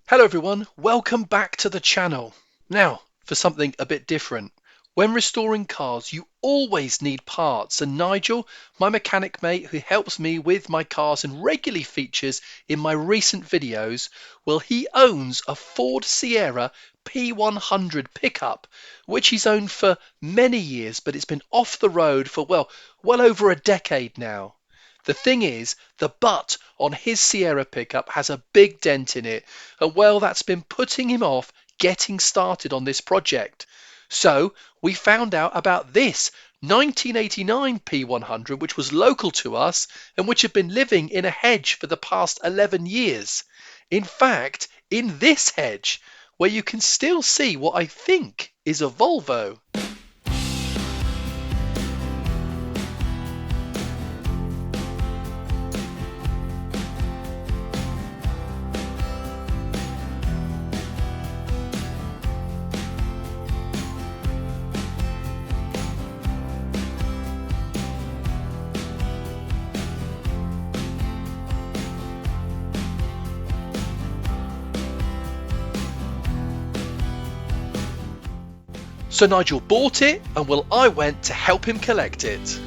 Hello everyone, welcome back to the channel. Now, for something a bit different. When restoring cars, you always need parts, and Nigel, my mechanic mate who helps me with my cars and regularly features in my recent videos, well, he owns a Ford Sierra P100 pickup, which he's owned for many years, but it's been off the road for, well over a decade now. The thing is, the butt on his Sierra pickup has a big dent in it, and well, that's been putting him off getting started on this project. So we found out about this 1989 P100, which was local to us and which had been living in a hedge for the past 11 years. In fact, in this hedge, where you can still see what I think is a Volvo. So Nigel bought it, and well, I went to help him collect it.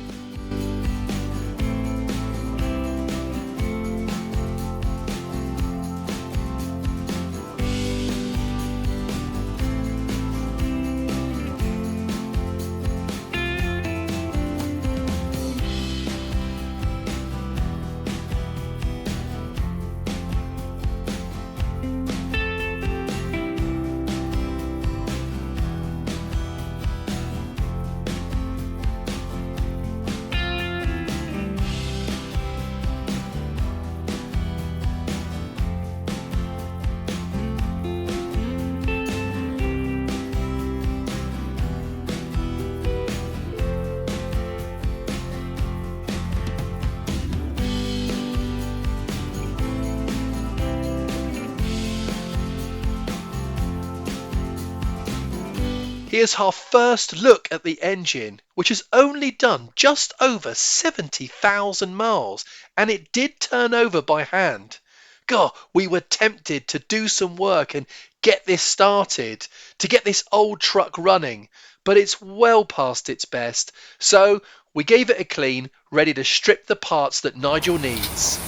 Here's our first look at the engine, which has only done just over 70,000 miles, and it did turn over by hand. God, we were tempted to do some work and get this started, to get this old truck running, but it's well past its best, so we gave it a clean, ready to strip the parts that Nigel needs.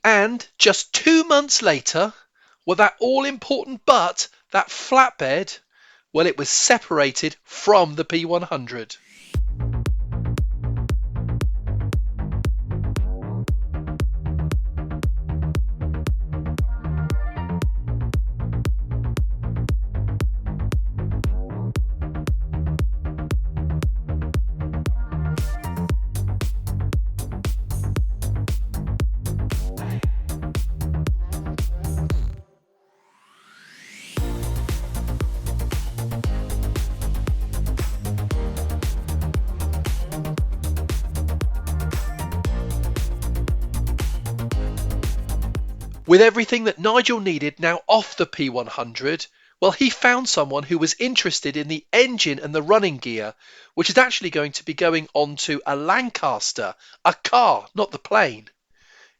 And just 2 months later, well, that all-important butt, that flatbed, well, it was separated from the P100. With everything that Nigel needed now off the P100, Well, he found someone who was interested in the engine and the running gear, which is actually going to be going onto a Lancaster, a car, not the plane.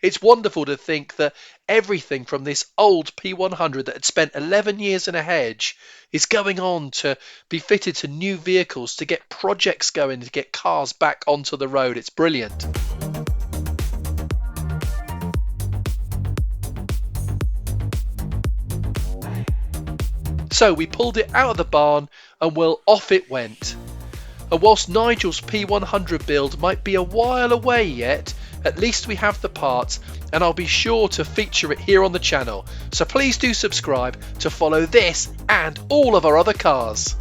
It's wonderful to think that everything from this old P100 that had spent 11 years in a hedge is going on to be fitted to new vehicles, to get projects going, to get cars back onto the road. It's brilliant. So we pulled it out of the barn and well, off it went. And whilst Nigel's P100 build might be a while away yet, at least we have the parts, and I'll be sure to feature it here on the channel. So please do subscribe to follow this and all of our other cars.